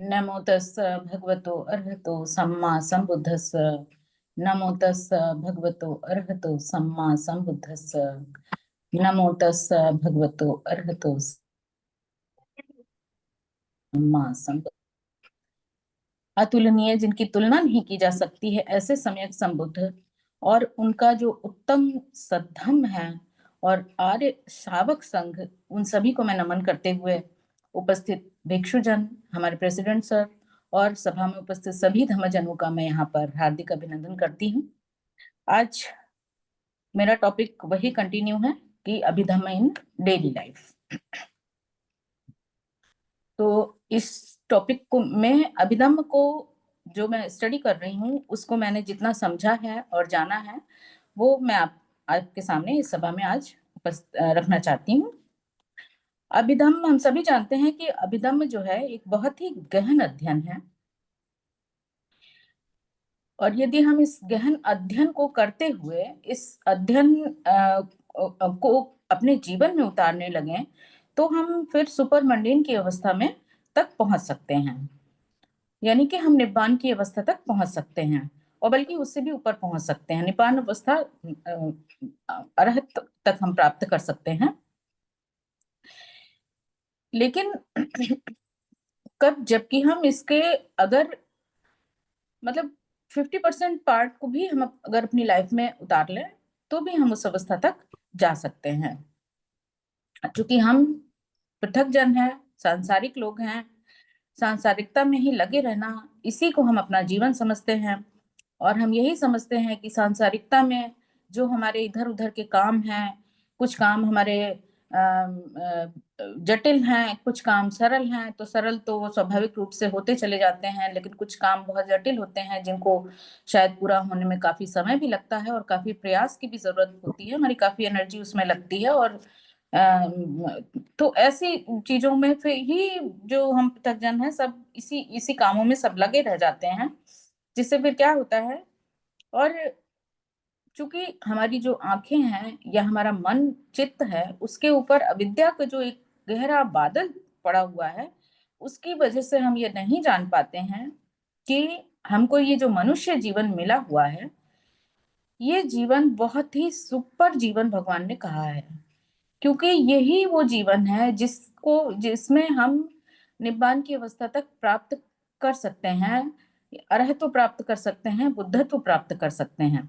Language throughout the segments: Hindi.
नमो तस्स भगवतो अर्हतो सम्मा संबुद्धस्स। नमो तस्स भगवतो अर्हतो सम्मा संबुद्धस्स। नमो तस्स भगवतो अर्हतो सम्मा संबुद्धस्स। अतुलनीय, जिनकी तुलना नहीं की जा सकती है, ऐसे सम्यक संबुद्ध और उनका जो उत्तम सद्धम्म है और आर्य श्रावक संघ, उन सभी को मैं नमन करते हुए उपस्थित भिक्षुजन, हमारे प्रेसिडेंट सर और सभा में उपस्थित सभी धर्मजनों का मैं यहाँ पर हार्दिक अभिनंदन करती हूँ। आज मेरा टॉपिक वही कंटिन्यू है कि अभिधम्म इन डेली लाइफ। तो इस टॉपिक को मैं अभिधम्म को जो मैं स्टडी कर रही हूँ उसको मैंने जितना समझा है और जाना है वो मैं आपके सामने इस सभा में आज रखना चाहती हूँ। अभिधम्म, हम सभी जानते हैं कि अभिधम्म जो है एक बहुत ही गहन अध्ययन है और यदि हम इस गहन अध्ययन को करते हुए इस अध्ययन को अपने जीवन में उतारने लगे तो हम फिर सुपर मंडेन की अवस्था में तक पहुंच सकते हैं, यानी कि हम निब्बान की अवस्था तक पहुंच सकते हैं और बल्कि उससे भी ऊपर पहुंच सकते हैं। निब्बान अवस्था अरहत तक हम प्राप्त कर सकते हैं। लेकिन कब, जबकि हम इसके अगर मतलब 50% पार्ट को भी हम अगर अपनी लाइफ में उतार लें तो भी हम उस अवस्था तक जा सकते हैं। चूंकि हम पृथक जन हैं, सांसारिक लोग हैं, सांसारिकता में ही लगे रहना इसी को हम अपना जीवन समझते हैं और हम यही समझते हैं कि सांसारिकता में जो हमारे इधर उधर के काम हैं, कुछ काम हमारे जटिल हैं, कुछ काम सरल हैं। तो सरल तो वो स्वाभाविक रूप से होते चले जाते हैं, लेकिन कुछ काम बहुत जटिल होते हैं जिनको शायद पूरा होने में काफी समय भी लगता है और काफी प्रयास की भी जरूरत होती है, हमारी काफी एनर्जी उसमें लगती है। और तो ऐसी चीजों में फिर ही जो हम पृथकजन हैं सब इसी इसी कामों में सब लगे रह जाते हैं, जिससे फिर क्या होता है। और चूंकि हमारी जो आंखें हैं या हमारा मन चित्त है उसके ऊपर अविद्या का जो एक गहरा बादल पड़ा हुआ है, उसकी वजह से हम ये नहीं जान पाते हैं कि हमको ये जो मनुष्य जीवन मिला हुआ है, ये जीवन बहुत ही सुपर जीवन भगवान ने कहा है, क्योंकि यही वो जीवन है जिसमें हम निब्बान की अवस्था तक प्राप्त कर सकते हैं, अरहत्व प्राप्त कर सकते हैं, बुद्धत्व प्राप्त कर सकते हैं।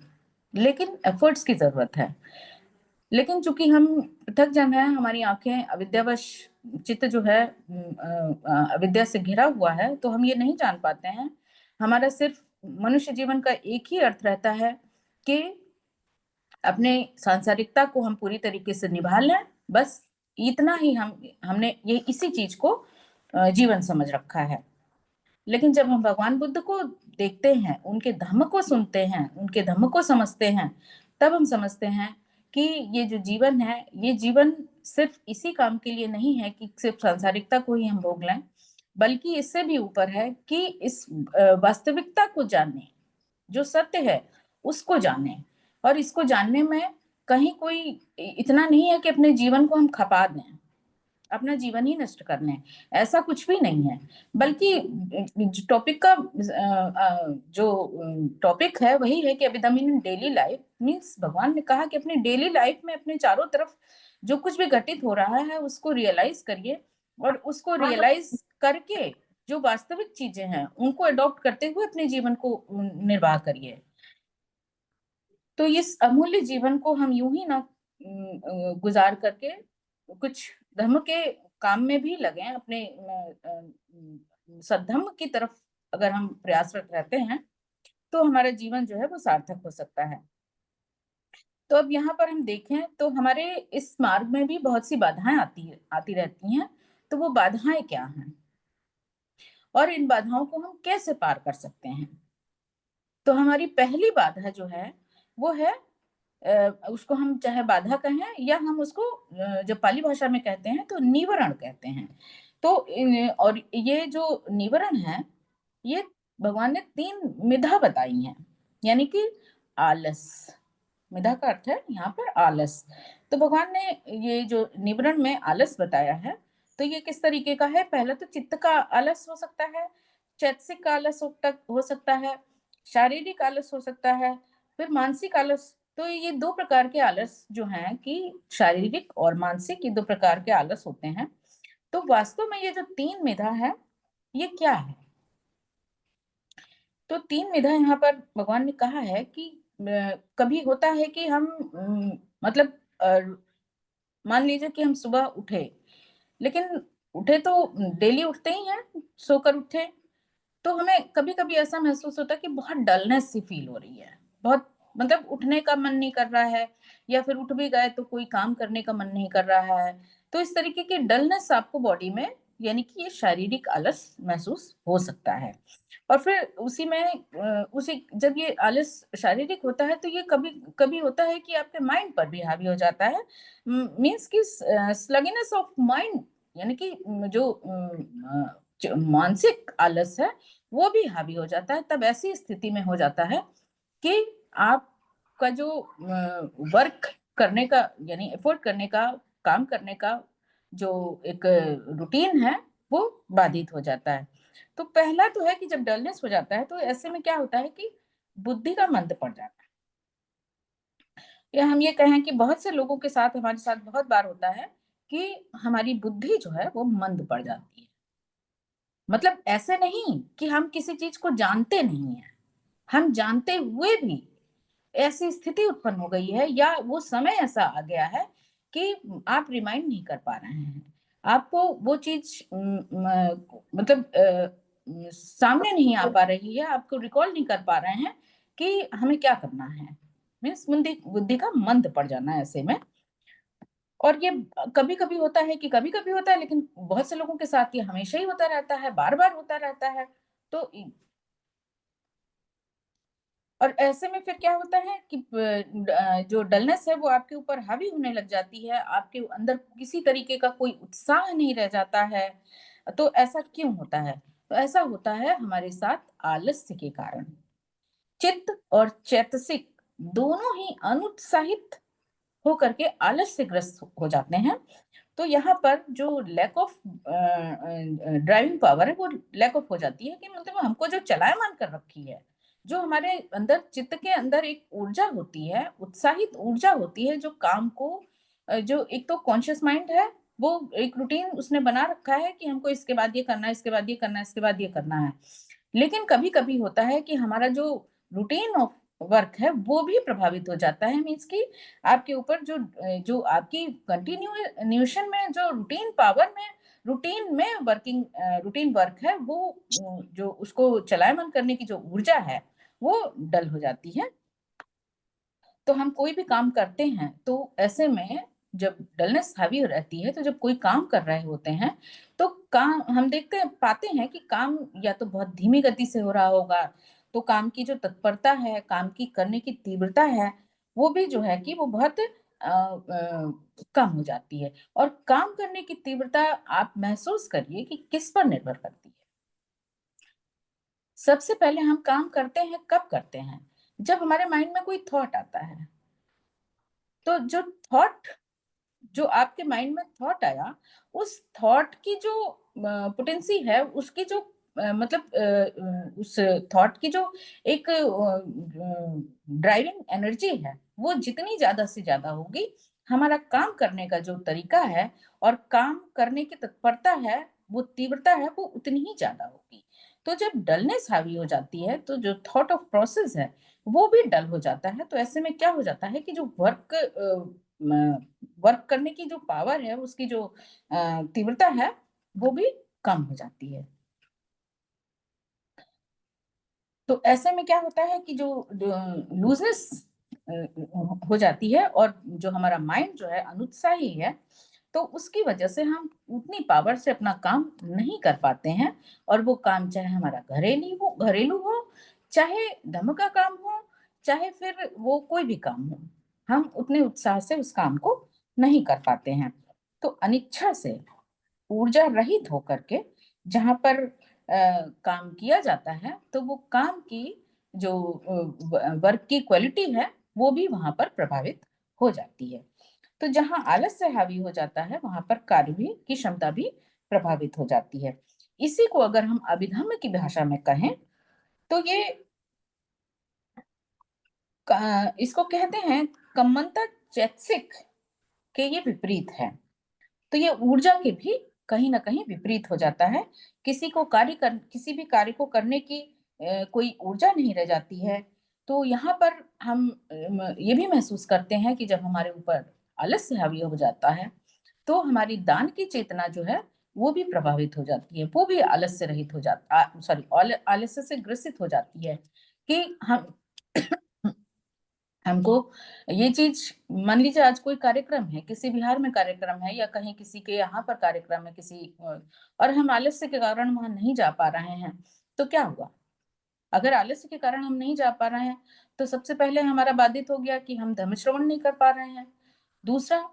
लेकिन एफर्ट्स की जरूरत है। लेकिन चूंकि हम पृथक जन है, हमारी आंखें अविद्यावश, चित्त जो है अविद्या से घिरा हुआ है, तो हम ये नहीं जान पाते हैं। हमारा सिर्फ मनुष्य जीवन का एक ही अर्थ रहता है कि अपने सांसारिकता को हम पूरी तरीके से निभा लें, बस इतना ही हमने ये इसी चीज को जीवन समझ रखा है। लेकिन जब हम भगवान बुद्ध को देखते हैं, उनके धम्म को सुनते हैं, उनके धम्म को समझते हैं, तब हम समझते हैं कि ये जो जीवन है, ये जीवन सिर्फ इसी काम के लिए नहीं है कि सिर्फ सांसारिकता को ही हम भोग लें, बल्कि इससे भी ऊपर है कि इस वास्तविकता को जानने, जो सत्य है उसको जाने। और इसको जानने में कहीं कोई इतना नहीं है कि अपने जीवन को हम खपा दें, अपना जीवन ही नष्ट कर लें, ऐसा कुछ भी नहीं है। बल्कि टॉपिक का जो टॉपिक है वही है कि अभिधम इन डेली लाइफ मीन्स भगवान ने कहा कि अपनी डेली लाइफ में अपने चारों तरफ जो कुछ भी घटित हो रहा है उसको रियलाइज करिए और उसको रियलाइज करके जो वास्तविक चीजें हैं उनको अडॉप्ट करते हुए अपने जीवन को निर्वाह करिए। तो इस अमूल्य जीवन को हम यूं ही ना गुजार करके कुछ धर्म के काम में भी लगे, अपने सद्धर्म की तरफ अगर हम प्रयासरत रहते हैं तो हमारा जीवन जो है वो सार्थक हो सकता है। तो अब यहाँ पर हम देखें तो हमारे इस मार्ग में भी बहुत सी बाधाएं आती रहती हैं। तो वो बाधाएं क्या हैं और इन बाधाओं को हम कैसे पार कर सकते हैं? तो हमारी पहली बाधा जो है वो है, उसको हम चाहे बाधा कहें या हम उसको जब पाली भाषा में कहते हैं तो निवरण कहते हैं। तो और ये जो निवरण है, ये भगवान ने 3 मिधा बताई हैं, यानी कि आलस, मिधा का अर्थ है यहाँ पर आलस। तो भगवान ने ये जो निवरण में आलस बताया है, तो ये किस तरीके का है? पहले तो चित्त का आलस हो सकता है, चैतसिक आलस हो सकता है, शारीरिक आलस हो सकता है, फिर मानसिक आलस। तो ये 2 प्रकार के आलस जो हैं कि शारीरिक और मानसिक, ये 2 प्रकार के आलस होते हैं। तो वास्तव में ये जो 3 विधा है, ये क्या है? तो 3 विधा यहाँ पर भगवान ने कहा है कि कभी होता है कि हम मतलब मान लीजिए कि हम सुबह उठे, लेकिन उठे तो डेली उठते ही हैं, सोकर उठे, तो हमें कभी-कभी ऐसा महसूस होता है कि बहुत डलनेस सी फ़ील हो रही है। बहुत मतलब उठने का मन नहीं कर रहा है, या फिर उठ भी गए तो कोई काम करने का मन नहीं कर रहा है। तो इस तरीके की डलनेस आपको बॉडी में, यानी कि ये शारीरिक आलस महसूस हो सकता है। और फिर उसी में उसी जब ये आलस शारीरिक होता है, तो ये कभी कभी होता है कि आपके माइंड पर भी हावी हो जाता है। मीन्स कि स्लगीनेस ऑफ माइंड, यानी कि जो मानसिक आलस है, वो भी हावी हो जाता है। तब ऐसी स्थिति में हो जाता है कि आपका जो वर्क करने का, यानी एफर्ट करने का, काम करने का जो एक रूटीन है, वो बाधित हो जाता है। तो पहला तो है कि जब डलनेस हो जाता है, तो ऐसे में क्या होता है कि बुद्धि का मंद पड़ जाता है। या हम ये कहें कि बहुत से लोगों के साथ, हमारे साथ बहुत बार होता है कि हमारी बुद्धि जो है वो मंद पड़ जाती है। मतलब ऐसे नहीं कि हम किसी चीज़ को जानते नहीं हैं, हम जानते हुए भी ऐसी स्थिति उत्पन्न हो गई है, या वो समय ऐसा आ गया है कि आप रिमाइंड नहीं कर पा रहे हैं। आपको वो चीज़ मतलब सामने नहीं आ पा रही है, आपको रिकॉल नहीं कर पा रहे हैं कि हमें क्या करना है। मीन्स बुद्धि बुद्धि का मंद पड़ जाना ऐसे में। और ये कभी-कभी होता है कि कभी-कभी होता है, लेकिन बहुत से लोगों के साथ ये हमेशा ही होता रहता है, बार-बार होता रहता है। तो और ऐसे में फिर क्या होता है कि जो डलनेस है वो आपके ऊपर हावी होने लग जाती है, आपके अंदर किसी तरीके का कोई उत्साह नहीं रह जाता है। तो ऐसा क्यों होता है? तो ऐसा होता है हमारे साथ आलस्य के कारण। चित्त और चैतसिक दोनों ही अनुत्साहित होकर के आलस्य ग्रस्त हो जाते हैं। तो यहाँ पर जो लैक ऑफ ड्राइविंग पावर है, वो लैक ऑफ हो जाती है कि मतलब हमको जो चलायमान कर रखी है, जो हमारे अंदर चित्त के अंदर एक ऊर्जा होती है, उत्साहित ऊर्जा होती है, जो काम को जो एक तो कॉन्शियस माइंड है, वो एक रूटीन उसने बना रखा है कि हमको इसके बाद ये करना है, इसके बाद ये करना है, इसके बाद ये करना है। लेकिन कभी-कभी होता है कि हमारा जो रूटीन ऑफ वर्क है, वो भी प्रभावित हो जाता है। मीन्स कि आपके ऊपर जो आपकी कंटिन्यूएशन में जो रूटीन में रूटीन वर्क है, वो जो उसको चलायमान करने की जो ऊर्जा है, वो डल हो जाती है। तो हम कोई भी काम करते हैं, तो ऐसे में जब डलनेस हावी हो रहती है, तो जब कोई काम कर रहे होते हैं, तो काम हम पाते हैं कि काम या तो बहुत धीमी गति से हो रहा होगा, तो काम की जो तत्परता है, काम की करने की तीव्रता है, वो भी जो है कि वो बहुत कम हो जाती है। और काम करने की तीव्रता आप महसूस करिए कि किस पर निर्भर करती है। सबसे पहले हम काम करते हैं, कब करते हैं? जब हमारे माइंड में कोई थॉट आता है। तो जो थॉट जो आपके माइंड में थॉट आया, उस थॉट की जो पोटेंसी है, उसकी जो उस थॉट की जो एक ड्राइविंग एनर्जी है, वो जितनी ज़्यादा से ज़्यादा होगी, हमारा काम करने का जो तरीका है और काम करने की तत्परता है, वो तीव्रता है, वो उतनी ही ज़्यादा होगी। तो जब डलनेस हावी हो जाती है, तो जो थॉट ऑफ प्रोसेस है, वो भी डल हो जाता है। तो ऐसे में क्या हो जाता है कि जो वर्क करने की जो पावर है, उसकी जो तीव्रता है, वो भी कम हो जाती है। तो ऐसे में क्या होता है कि जो लूज़नेस हो जाती है, और जो हमारा माइंड जो है अनुत्साही है, तो उसकी वजह से हम उतनी पावर से अपना काम नहीं कर पाते हैं। और वो काम चाहे हमारा घरेलू हो, चाहे धर्म का काम हो, चाहे फिर वो कोई भी काम हो, हम उतने उत्साह से उस काम को नहीं कर पाते हैं। तो अनिच्छा से, ऊर्जा रहित होकर के जहाँ पर काम किया जाता है, तो वो काम की जो वर्क की क्वालिटी है, वो भी वहाँ पर प्रभावित हो जाती है। तो जहाँ आलस्य हावी हो जाता है, वहाँ पर कार्य भी की क्षमता भी प्रभावित हो जाती है। इसी को अगर हम अभिधम्म की भाषा में कहें तो ये इसको कहते हैं कम्मंता चैतसिक के ये विपरीत है। तो ये ऊर्जा के भी कहीं ना कहीं विपरीत हो जाता है। किसी भी कार्य को करने की कोई ऊर्जा नहीं रह जाती है। तो यहाँ पर हम ये भी महसूस करते हैं कि जब हमारे ऊपर आलस्य हावी हो जाता है तो हमारी दान की चेतना जो है वो भी प्रभावित हो जाती है, वो भी आलस्य रहित हो जाता सॉरी आलस्य से ग्रसित हो जाती है कि हमको ये चीज, मान लीजिए आज कोई कार्यक्रम है, किसी बिहार में कार्यक्रम है या कहीं किसी के यहाँ पर कार्यक्रम है और हम आलस्य के कारण वहां नहीं जा पा रहे हैं, तो क्या हुआ? अगर आलस्य के कारण हम नहीं जा पा रहे हैं तो सबसे पहले हमारा बाधित हो गया कि हम धर्म श्रवण नहीं कर पा रहे हैं। दूसरा,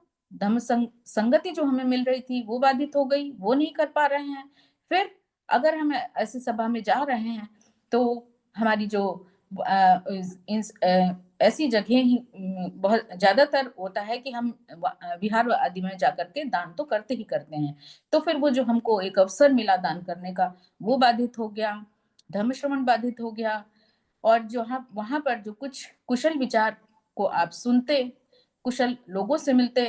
संगति जो हमें मिल रही थी वो बाधित हो गई, वो नहीं कर पा रहे हैं। फिर अगर हम ऐसी सभा में जा रहे हैं तो हमारी जो ऐसी जगह ही बहुत ज्यादातर होता है कि हम विहार आदि में जाकर के दान तो करते ही करते हैं, तो फिर वो जो हमको एक अवसर मिला दान करने का वो बाधित हो गया, धर्म श्रवण बाधित हो गया। और जो वहां पर जो कुछ कुशल विचार को आप सुनते, कुशल लोगों से मिलते,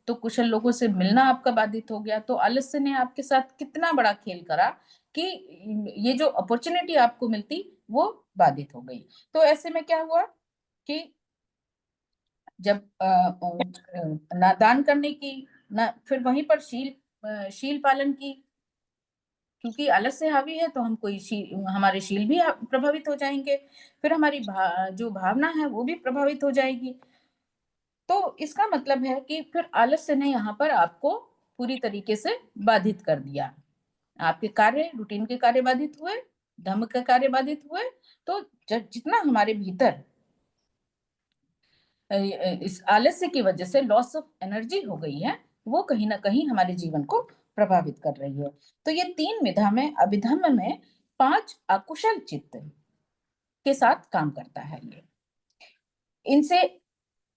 तो कुशल लोगों से मिलना आपका बाधित हो गया। तो आलस्य ने आपके साथ कितना बड़ा खेल करा कि ये जो अपॉर्चुनिटी आपको मिलती वो बाधित हो गई। तो ऐसे में क्या हुआ कि जब ना दान करने की, ना फिर वहीं पर शील पालन की, क्योंकि आलस्य हावी है तो हम हमारे शील भी प्रभावित हो जाएंगे, फिर हमारी जो भावना है वो भी प्रभावित हो जाएगी। तो इसका मतलब है कि फिर आलस्य ने यहाँ पर आपको पूरी तरीके से बाधित कर दिया। आपके कार्य, रूटीन के कार्य बाधित हुए, धर्म के कार्य बाधित हुए। तो जितना हमारे भीतर इस आलस्य की वजह से लॉस ऑफ एनर्जी हो गई है, वो कहीं ना कहीं हमारे जीवन को प्रभावित कर रही है। तो ये 3 विधा में, अभिधम्म में 5 अकुशल चित्त के साथ काम करता है। इनसे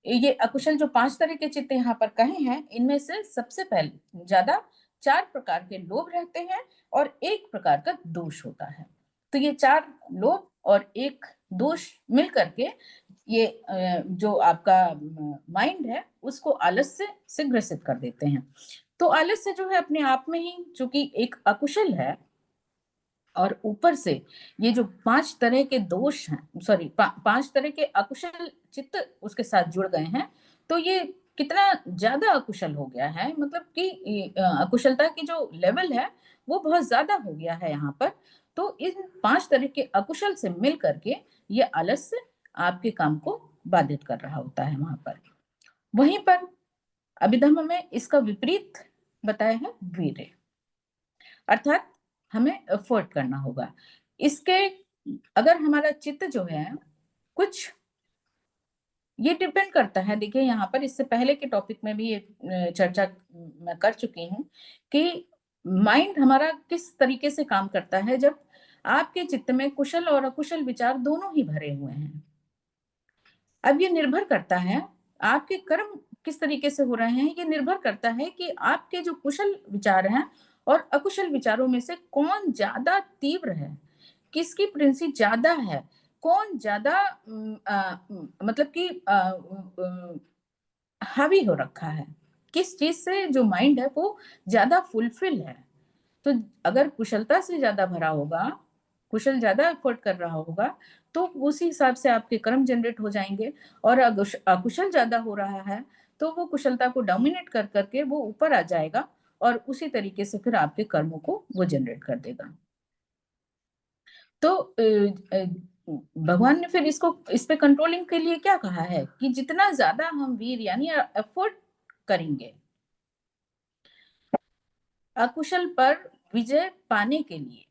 ये अकुशल जो 5 तरह के चित्त यहाँ पर कहे हैं, इनमें से सबसे पहले ज्यादा 4 प्रकार के लोभ रहते हैं और 1 प्रकार का दोष होता है। तो ये 4 लोभ और 1 दोष मिलकर के ये जो आपका माइंड है उसको आलस्य से ग्रसित कर देते हैं। तो आलस्य जो है अपने आप में ही चूंकि एक अकुशल है और ऊपर से ये जो 5 तरह के दोष हैं, सॉरी 5 तरह के अकुशल चित्त उसके साथ जुड़ गए हैं, तो ये कितना ज्यादा अकुशल हो गया है, मतलब कि अकुशलता की जो लेवल है वो बहुत ज्यादा हो गया है यहाँ पर। तो इन 5 तरह के अकुशल से मिल करके ये आलस्य आपके काम को बाधित कर रहा होता है वहां पर। वहीं पर अभिधम्म में इसका विपरीत बताया है वीर्य, अर्थात हमें एफर्ट करना होगा। इसके अगर हमारा चित्त जो है कुछ, ये डिपेंड करता है, देखिए यहाँ पर इससे पहले के टॉपिक में भी ये चर्चा मैं कर चुकी हूँ कि माइंड हमारा किस तरीके से काम करता है जब आपके चित्त में कुशल और अकुशल विचार दोनों ही भरे हुए हैं। अब ये निर्भर करता है आपके कर्म किस तरीके से हो रहे हैं, ये निर्भर करता है कि आपके जो कुशल विचार हैं और अकुशल विचारों में से कौन ज्यादा तीव्र है, किसकी प्रिंसी ज्यादा है, कौन ज्यादा मतलब कि हावी हो रखा है, किस चीज से जो माइंड है वो ज्यादा फुलफिल है। तो अगर कुशलता से ज्यादा भरा होगा, कुशल ज्यादा एफर्ट कर रहा होगा, तो उसी हिसाब से आपके कर्म जनरेट हो जाएंगे। और अकुशल ज्यादा हो रहा है तो वो कुशलता को डोमिनेट कर करके वो ऊपर आ जाएगा और उसी तरीके से फिर आपके कर्मों को वो जनरेट कर देगा। तो भगवान ने फिर इस पे कंट्रोलिंग के लिए क्या कहा है कि जितना ज्यादा हम वीर यानी एफर्ट करेंगे अकुशल पर विजय पाने के लिए,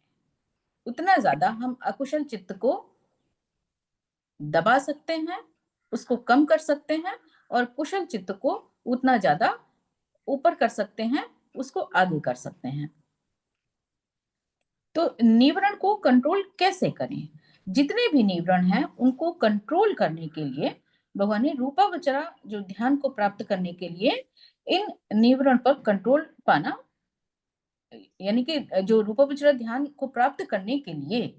उतना ज्यादा हम अकुशल चित्त को दबा सकते हैं, उसको कम कर सकते हैं और कुशल चित्त को उतना ज्यादा ऊपर कर सकते हैं, उसको आगे कर सकते हैं। तो निवरण को कंट्रोल कैसे करें? जितने भी निवरण हैं उनको कंट्रोल करने के लिए भगवान ने रूपावचरा जो ध्यान को प्राप्त करने के लिए इन निवरण पर कंट्रोल पाना यानी कि जो रूपविचरा ध्यान को प्राप्त करने के लिए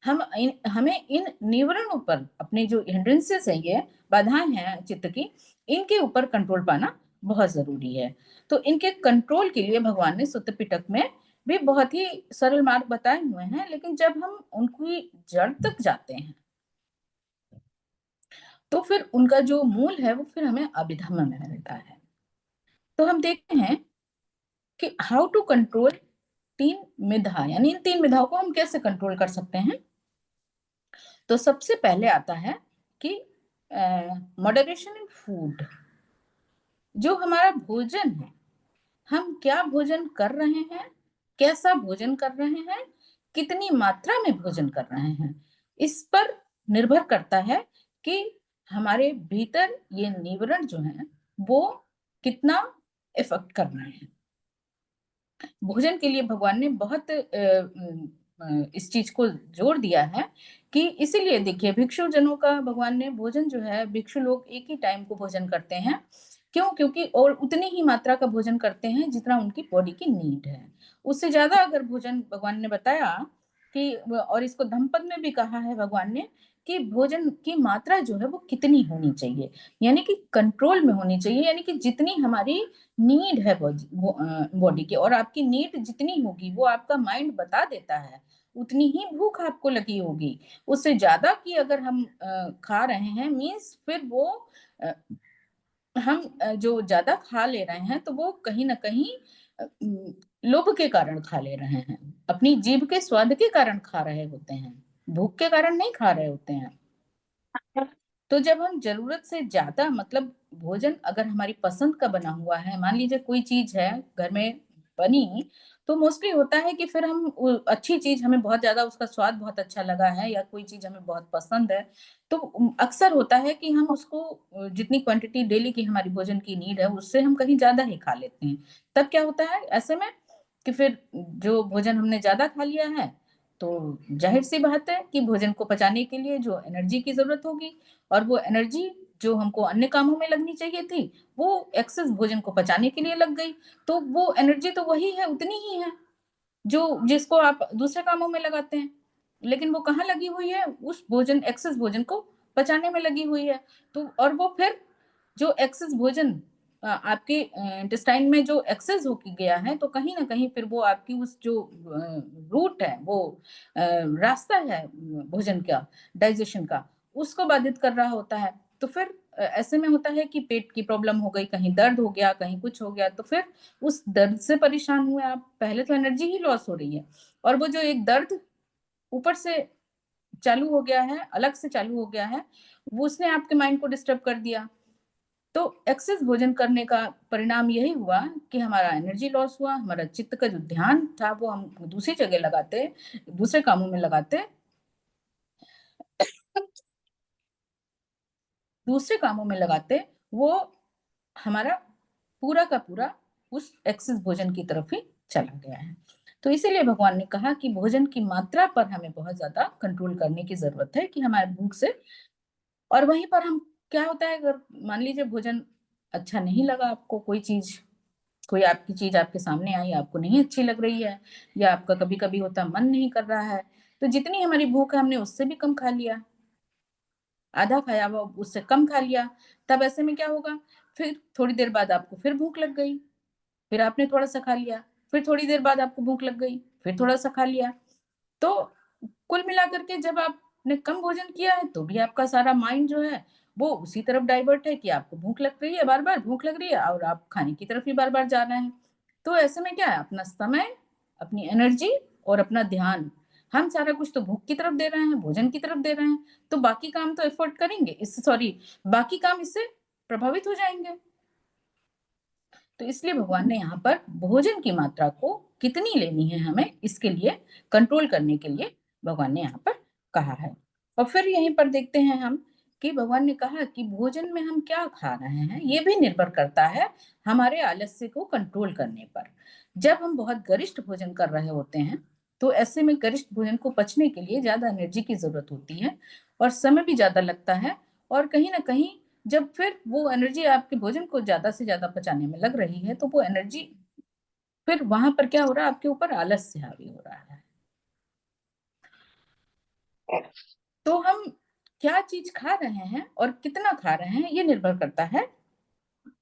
हमें इन निवरणों पर, अपने जो हिंड्रेंसेस है, ये बाधाएं हैं चित्त की, इनके ऊपर कंट्रोल पाना बहुत जरूरी है। तो इनके कंट्रोल के लिए भगवान ने सुत्त पिटक में भी बहुत ही सरल मार्ग बताए हुए हैं, लेकिन जब हम उनकी जड़ तक जाते हैं तो फिर उनका जो मूल है वो फिर हमें अभिधम्म में मिलता है। तो हम देखते हैं कि हाउ टू कंट्रोल तीन मिधा, यानी इन तीन मिधाओं को हम कैसे कंट्रोल कर सकते हैं। तो सबसे पहले आता है कि मॉडरेशन इन फूड। जो हमारा भोजन है, हम क्या भोजन कर रहे हैं, कैसा भोजन कर रहे हैं, कितनी मात्रा में भोजन कर रहे हैं, इस पर निर्भर करता है कि हमारे भीतर ये निवरण जो है वो कितना इफेक्ट कर रहे हैं। भोजन के लिए भगवान ने बहुत इस चीज को जोर दिया है कि इसीलिए देखिए भिक्षु जनों का भगवान ने भोजन जो है, भिक्षु लोग एक ही टाइम को भोजन करते हैं। क्यों? क्योंकि और उतनी ही मात्रा का भोजन करते हैं जितना उनकी बॉडी की नीड है। उससे ज्यादा अगर भोजन भगवान ने बताया कि, और इसको धम्मपद में भी कहा है भगवान ने कि भोजन की मात्रा जो है वो कितनी होनी चाहिए, यानी कि कंट्रोल में होनी चाहिए, यानी कि जितनी हमारी नीड है बॉडी की, और आपकी नीड जितनी होगी वो आपका माइंड बता देता है, उतनी ही भूख आपको लगी होगी। उससे ज्यादा की अगर हम खा रहे हैं, मीन्स फिर वो अ, हम जो ज्यादा खा ले रहे हैं तो वो कहीं ना कहीं लोभ के कारण खा ले रहे हैं, अपनी जीभ के स्वाद के कारण खा रहे होते हैं, भूख के कारण नहीं खा रहे होते हैं। तो जब हम जरूरत से ज्यादा, मतलब भोजन अगर हमारी पसंद का बना हुआ है, मान लीजिए कोई चीज है घर में बनी, तो मोस्टली होता है कि फिर हम अच्छी चीज, हमें बहुत ज्यादा उसका स्वाद बहुत अच्छा लगा है या कोई चीज हमें बहुत पसंद है, तो अक्सर होता है कि हम उसको जितनी क्वांटिटी डेली की हमारी भोजन की नीड है उससे हम कहीं ज्यादा ही खा लेते हैं। तब क्या होता है ऐसे में कि फिर जो भोजन हमने ज्यादा खा लिया है, तो जाहिर सी बात है कि भोजन को पचाने के लिए जो एनर्जी की जरूरत होगी, और वो एनर्जी जो हमको अन्य कामों में लगनी चाहिए थी, वो एक्सेस भोजन को पचाने के लिए लग गई। तो वो एनर्जी तो वही है, उतनी ही है जो जिसको आप दूसरे कामों में लगाते हैं, लेकिन वो कहाँ लगी हुई है, उस भोजन, एक्सेस भोजन को पचाने में लगी हुई है। तो और वो फिर जो एक्सेस भोजन आपके इंटेस्टाइन में जो एक्सेस हो गया है, तो कहीं ना कहीं फिर वो आपकी उस जो रूट है, वो रास्ता है भोजन का, डाइजेशन का, उसको बाधित कर रहा होता है। तो फिर ऐसे में होता है कि पेट की प्रॉब्लम हो गई, कहीं दर्द हो गया, कहीं कुछ हो गया, तो फिर उस दर्द से परेशान हुए आप, पहले तो एनर्जी ही लॉस हो रही है, और वो जो एक दर्द ऊपर से चालू हो गया है, अलग से चालू हो गया है, वो उसने आपके माइंड को डिस्टर्ब कर दिया। तो एक्सेस भोजन करने का परिणाम यही हुआ कि हमारा एनर्जी लॉस हुआ, हमारा चित्त का जो ध्यान था वो हम दूसरी जगह लगाते, दूसरे कामों में लगाते, दूसरे कामों में लगाते, वो हमारा पूरा का पूरा उस एक्सेस भोजन की तरफ ही चला गया है। तो इसीलिए भगवान ने कहा कि भोजन की मात्रा पर हमें बहुत ज्यादा कंट्रोल करने की जरूरत है कि हमारे भूख से, और वहीं पर हम, क्या होता है अगर मान लीजिए भोजन अच्छा नहीं लगा आपको, कोई चीज, कोई आपकी चीज आपके सामने आई, आपको नहीं अच्छी लग रही है, या आपका कभी कभी होता मन नहीं कर रहा है, तो जितनी हमारी भूख है हमने उससे भी कम खा लिया, आधा खाया हुआ उससे कम खा लिया। तब ऐसे में क्या होगा, फिर थोड़ी देर बाद आपको फिर भूख लग गई, फिर आपने थोड़ा सा खा लिया, फिर थोड़ी देर बाद आपको भूख लग गई, फिर थोड़ा सा खा लिया। तो कुल मिलाकर के जब आपने कम भोजन किया है तो भी आपका सारा माइंड जो है वो उसी तरफ डाइवर्ट है कि आपको भूख लग रही है, बार बार भूख लग रही है, और आप खाने की तरफ ही बार बार जा रहे हैं। तो ऐसे में क्या है, अपना समय, अपनी एनर्जी और अपना ध्यान, हम सारा कुछ तो भूख की तरफ दे रहे हैं, भोजन की तरफ दे रहे हैं, तो बाकी काम तो एफर्ट करेंगे इससे, सॉरी, बाकी काम इससे प्रभावित हो जाएंगे। तो इसलिए भगवान ने यहाँ पर भोजन की मात्रा को कितनी लेनी है हमें, इसके लिए कंट्रोल करने के लिए भगवान ने यहाँ पर कहा है। और फिर यहीं पर देखते हैं हम कि भगवान ने कहा कि भोजन में हम क्या खा रहे हैं ये भी निर्भर करता है हमारे आलस्य को कंट्रोल करने पर। जब हम बहुत गरिष्ठ भोजन कर रहे होते हैं, तो ऐसे में गरिष्ठ भोजन को पचने के लिए ज्यादा एनर्जी की जरूरत होती है, और समय भी ज्यादा लगता है, और कहीं ना कहीं जब फिर वो एनर्जी आपके भोजन को ज्यादा से ज्यादा पचाने में लग रही है, तो वो एनर्जी फिर वहां पर क्या हो रहा है, आपके ऊपर आलस्य हावी हो रहा है। तो हम क्या चीज खा रहे हैं और कितना खा रहे हैं, ये निर्भर करता है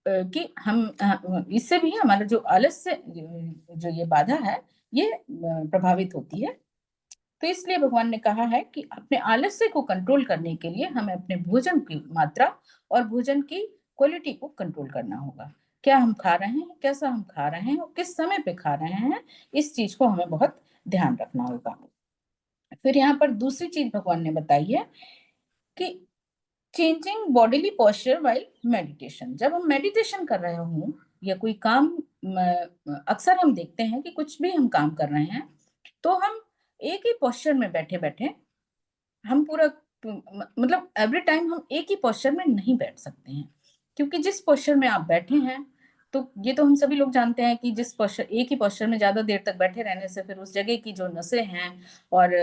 कि हम इससे भी हमारा जो आलस्य जो ये बाधा है, ये प्रभावित होती है। तो इसलिए भगवान ने कहा है कि अपने आलस्य को कंट्रोल करने के लिए हमें अपने भोजन की मात्रा और भोजन की क्वालिटी को कंट्रोल करना होगा। क्या हम खा रहे हैं, कैसा हम खा रहे हैं और किस समय पे खा रहे हैं, इस चीज को हमें बहुत ध्यान रखना होगा। फिर यहाँ पर दूसरी चीज भगवान ने बताई है कि changing bodily posture while meditation. जब हम मेडिटेशन कर रहे हों या कोई काम, अक्सर हम देखते हैं कि कुछ भी हम काम कर रहे हैं तो हम एक ही पोस्चर में बैठे बैठे हम पूरा मतलब एवरी टाइम हम एक ही पोस्चर में नहीं बैठ सकते हैं, क्योंकि जिस पोस्चर में आप बैठे हैं, तो ये तो हम सभी लोग जानते हैं कि जिस पोस्चर, एक ही पोस्चर में ज्यादा देर तक बैठे रहने से फिर उस जगह की जो नसें हैं और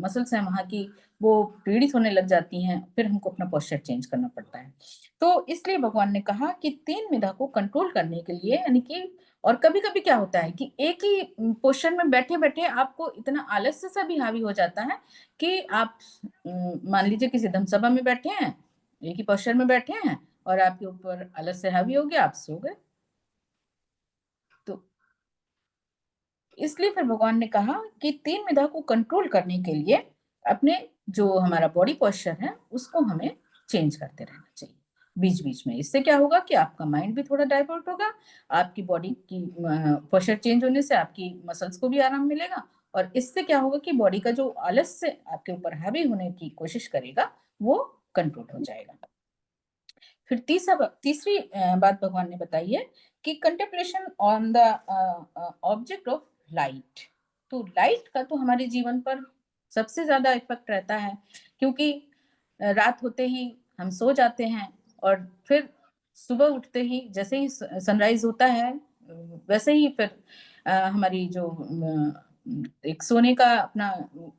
मसल्स हैं वहां की, वो पीड़ित होने लग जाती हैं, फिर हमको अपना पोस्चर चेंज करना पड़ता है। तो इसलिए भगवान ने कहा कि तीन विधा को कंट्रोल करने के लिए, यानी कि, और कभी कभी क्या होता है कि एक ही पोस्चर में बैठे बैठे आपको इतना आलस्य सा भी हावी हो जाता है कि आप मान लीजिए किसी धर्मसभा में बैठे हैं, एक ही पोस्चर में बैठे हैं और आपके ऊपर आलस्य हावी हो गया, आप सो गए। तो इसलिए फिर भगवान ने कहा कि तीन विधा को कंट्रोल करने के लिए अपने जो हमारा बॉडी पोस्चर है उसको हमें चेंज करते रहना चाहिए बीच बीच में। इससे क्या होगा कि आपका माइंड भी थोड़ा डाइवर्ट होगा, आपकी बॉडी की पोस्चर चेंज होने से आपकी मसल्स को भी आराम मिलेगा, और इससे क्या होगा कि बॉडी का जो आलस्य आपके ऊपर हावी होने की कोशिश करेगा वो कंट्रोल हो जाएगा। फिर तीसरी बात भगवान ने बताई है कि contemplation on the object of light. तो लाइट का तो हमारे जीवन पर सबसे ज्यादा इफेक्ट रहता है, क्योंकि रात होते ही हम सो जाते हैं और फिर सुबह उठते ही जैसे ही सनराइज होता है, वैसे ही फिर हमारी जो एक सोने का अपना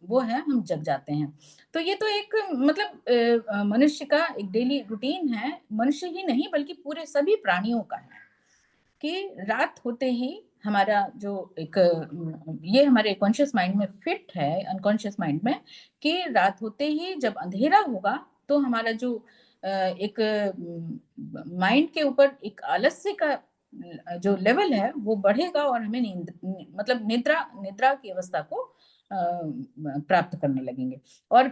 वो है, हम जग जाते हैं। तो ये तो एक मतलब मनुष्य का एक डेली रूटीन है, मनुष्य ही नहीं बल्कि पूरे सभी प्राणियों का है कि रात होते ही हमारा जो एक ये हमारे कॉन्शियस माइंड में फिट है, अनकॉन्शियस माइंड में, कि रात होते ही जब अंधेरा होगा तो हमारा जो एक माइंड के ऊपर एक आलस्य का जो लेवल है वो बढ़ेगा और हमें नींद मतलब निद्रा निद्रा की अवस्था को प्राप्त करने लगेंगे। और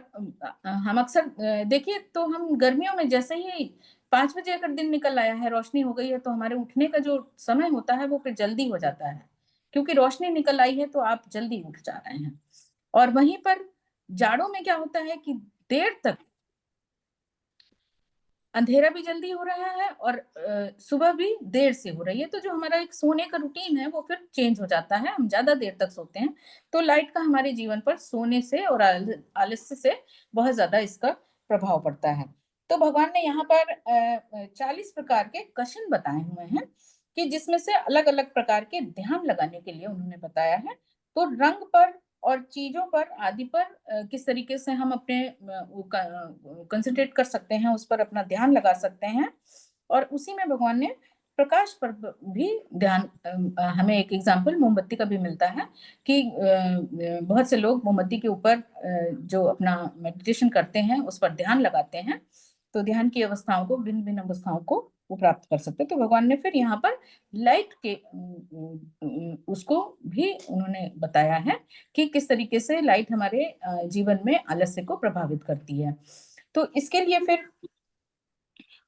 हम अक्सर देखिए तो हम गर्मियों में जैसे ही 5 बजे अगर दिन निकल आया है, रोशनी हो गई है, तो हमारे उठने का जो समय होता है वो फिर जल्दी हो जाता है, क्योंकि रोशनी निकल आई है तो आप जल्दी उठ जा रहे हैं। और वहीं पर जाड़ों में क्या होता है कि देर तक अंधेरा भी जल्दी हो रहा है और सुबह भी देर से हो रही है, तो जो हमारा एक सोने का रूटीन है वो फिर चेंज हो जाता है, हम ज्यादा देर तक सोते हैं। तो लाइट का हमारे जीवन पर सोने से और आलस्य से बहुत ज्यादा इसका प्रभाव पड़ता है। तो भगवान ने यहाँ पर 40 प्रकार के कशन बताए हुए हैं कि जिसमें से अलग अलग प्रकार के ध्यान लगाने के लिए उन्होंने बताया है। तो रंग पर और चीजों पर आदि पर किस तरीके से हम अपने कंसंट्रेट कर सकते हैं, उस पर अपना ध्यान लगा सकते हैं। और उसी में भगवान ने प्रकाश पर भी ध्यान, हमें एक एग्जाम्पल मोमबत्ती का भी मिलता है कि बहुत से लोग मोमबत्ती के ऊपर जो अपना मेडिटेशन करते हैं उस पर ध्यान लगाते हैं, तो ध्यान की अवस्थाओं को, भिन्न भिन्न अवस्थाओं को वो प्राप्त कर सकते हैं। तो भगवान ने फिर यहाँ पर लाइट के उसको भी उन्होंने बताया है कि किस तरीके से लाइट हमारे जीवन में आलस्य को प्रभावित करती है। तो इसके लिए फिर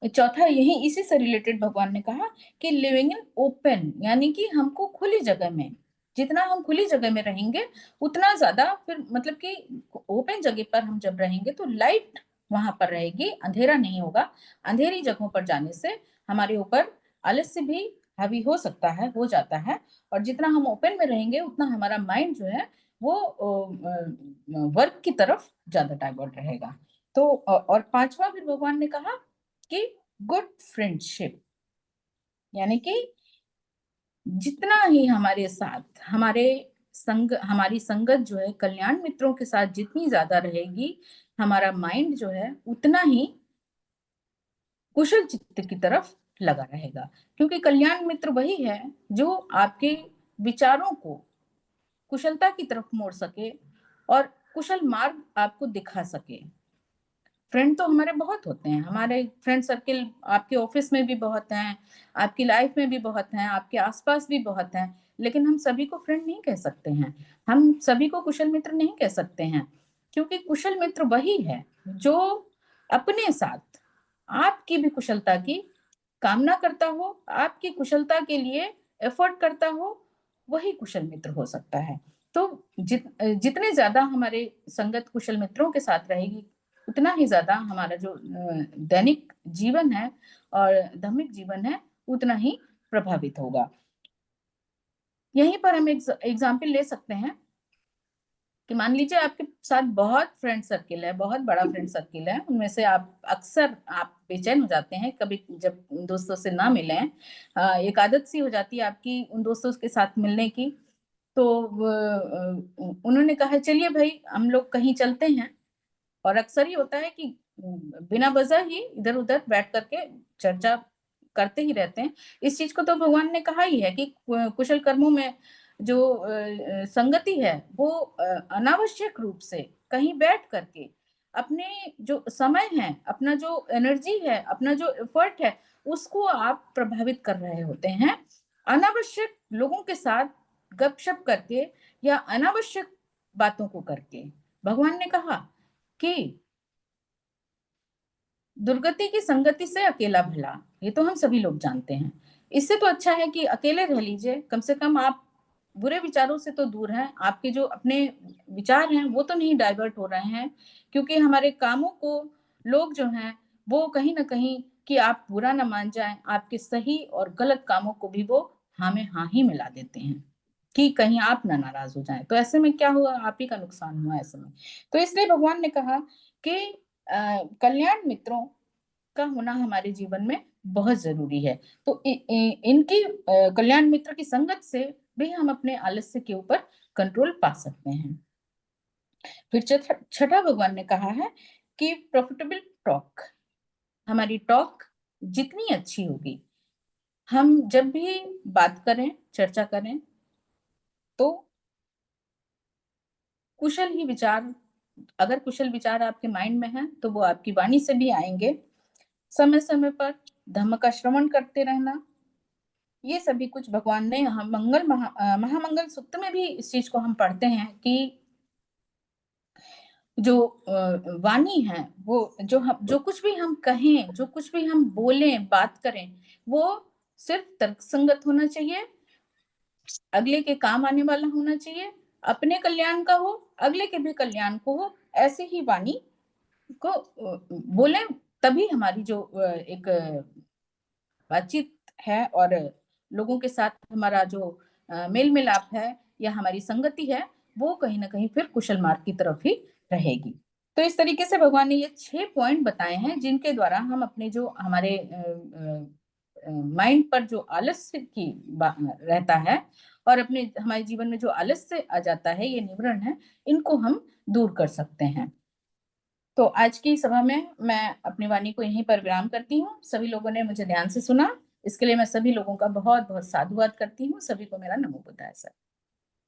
चौथा यही इसी से रिलेटेड भगवान ने कहा कि लिविंग इन ओपन, यानी कि हमको खुली जगह में, जितना हम खुली जगह में रहेंगे उतना ज्यादा फिर मतलब कि ओपन जगह पर हम जब रहेंगे तो लाइट वहां पर रहेगी, अंधेरा नहीं होगा। अंधेरी जगहों पर जाने से हमारे ऊपर आलस्य भी हावी हो सकता है, हो जाता है। और जितना हम ओपन में रहेंगे उतना हमारा माइंड जो है वो वर्क की तरफ ज्यादा डाइवर्ट रहेगा। तो और पांचवा फिर भगवान ने कहा कि गुड फ्रेंडशिप, यानी कि जितना ही हमारे साथ हमारी संगत जो है कल्याण मित्रों के साथ जितनी ज्यादा रहेगी, हमारा माइंड जो है उतना ही कुशल चित्त की तरफ लगा रहेगा। क्योंकि कल्याण मित्र वही है जो आपके विचारों को कुशलता की तरफ मोड़ सके और कुशल मार्ग आपको दिखा सके। फ्रेंड तो हमारे बहुत होते हैं, हमारे फ्रेंड सर्किल आपके ऑफिस में भी बहुत हैं, आपकी लाइफ में भी बहुत हैं, आपके आसपास भी बहुत हैं, लेकिन हम सभी को फ्रेंड नहीं कह सकते हैं, हम सभी को कुशल मित्र नहीं कह सकते हैं, क्योंकि कुशल मित्र वही है जो अपने साथ आपकी भी कुशलता की कामना करता हो, आपकी कुशलता के लिए एफर्ट करता हो, वही कुशल मित्र हो सकता है। तो जितने ज्यादा हमारे संगत कुशल मित्रों के साथ रहेगी, उतना ही ज्यादा हमारा जो दैनिक जीवन है और धार्मिक जीवन है, उतना ही प्रभावित होगा। यहीं पर हम एग्जाम्पल ले सकते हैं कि मान लीजिए आपके साथ बहुत फ्रेंड सर्किल है, बहुत बड़ा फ्रेंड सर्किल है, उनमें से आप बेचैन हो जाते हैं कभी जब उन दोस्तों से ना मिले। एक आदत सी हो जाती है आपकी उन दोस्तों के साथ मिलने की। तो उन्होंने कहा चलिए भाई हम लोग कहीं चलते हैं, और अक्सर ही होता है कि बिना वजह ही इधर उधर बैठ करके चर्चा करते ही रहते हैं। इस चीज को तो भगवान ने कहा ही है कि कुशल कर्मों में जो संगति है वो अनावश्यक रूप से कहीं बैठ करके अपने जो समय है, अपना जो एनर्जी है, अपना जो एफर्ट है, उसको आप प्रभावित कर रहे होते हैं अनावश्यक लोगों के साथ गपशप करके या अनावश्यक बातों को करके। भगवान ने कहा कि दुर्गति की संगति से अकेला भला, ये तो हम सभी लोग जानते हैं। इससे तो अच्छा है कि अकेले रह लीजिए, कम से कम आप बुरे विचारों से तो दूर हैं, आपके जो अपने विचार हैं वो तो नहीं डाइवर्ट हो रहे हैं, क्योंकि हमारे कामों को लोग जो हैं वो कहीं न कहीं कि आप बुरा ना मान जाएँ, आपके सही और गलत कामों को भी वो हाँ में हाँ ही मिला देते हैं, कि कहीं आप ना नाराज़ हो जाएँ। तो ऐसे में क्या हुआ? आप ही का नुकसान हुआ ऐसे में। तो इसलिए भगवान ने कहा कि कल्याण मित्रों का होना हमारे जीवन में बहुत ज़रूरी है। तो इनकी कल्याण मित्र की संगत से भी हम अपने आलस्य के ऊपर कंट्रोल पा सकते हैं। फिर छठा भगवान ने कहा है कि प्रॉफिटेबल टॉक, हमारी टॉक जितनी अच्छी होगी, हम जब भी बात करें, चर्चा करें, तो कुशल ही विचार, अगर कुशल विचार आपके माइंड में है, तो वो आपकी वाणी से भी आएँगे। समय-समय पर धम्म का श्रवण करते रहना, ये सभी कुछ भगवान ने हम महामंगल सूक्त में भी इस चीज़ को हम पढ़ते हैं कि जो वाणी है, वो जो कुछ भी हम कहें, जो कुछ भी हम बोलें, बात करें, वो सिर्फ तर्कसंगत होना चाहिए, अगले के काम आने वाला होना चाहिए, अपने कल्याण का हो, अगले के भी कल्याण को हो, ऐसे ही वाणी को बोलें, तभी हमारी जो एक बातचीत है और लोगों के साथ हमारा जो मेल-मिलाप है या हमारी संगति है, वो कहीं न कहीं फिर कुशल मार्ग की तरफ ही रहेगी। तो इस तरीके से भगवान ने ये 6 पॉइंट बताए हैं, जिनके द्वारा हम अपने जो हमारे माइंड पर जो आलस्य की रहता है और अपने हमारे जीवन में जो आलस्य आ जाता है, ये निवरण है, इनको हम दूर कर सकते हैं। तो आज की सभा में मैं अपनी वाणी को यहीं पर विराम करती हूँ। सभी लोगों ने मुझे ध्यान से सुना, इसके लिए मैं सभी लोगों का बहुत-बहुत साधुवाद करती हूँ। सभी को मेरा नमो बुद्धाय सर।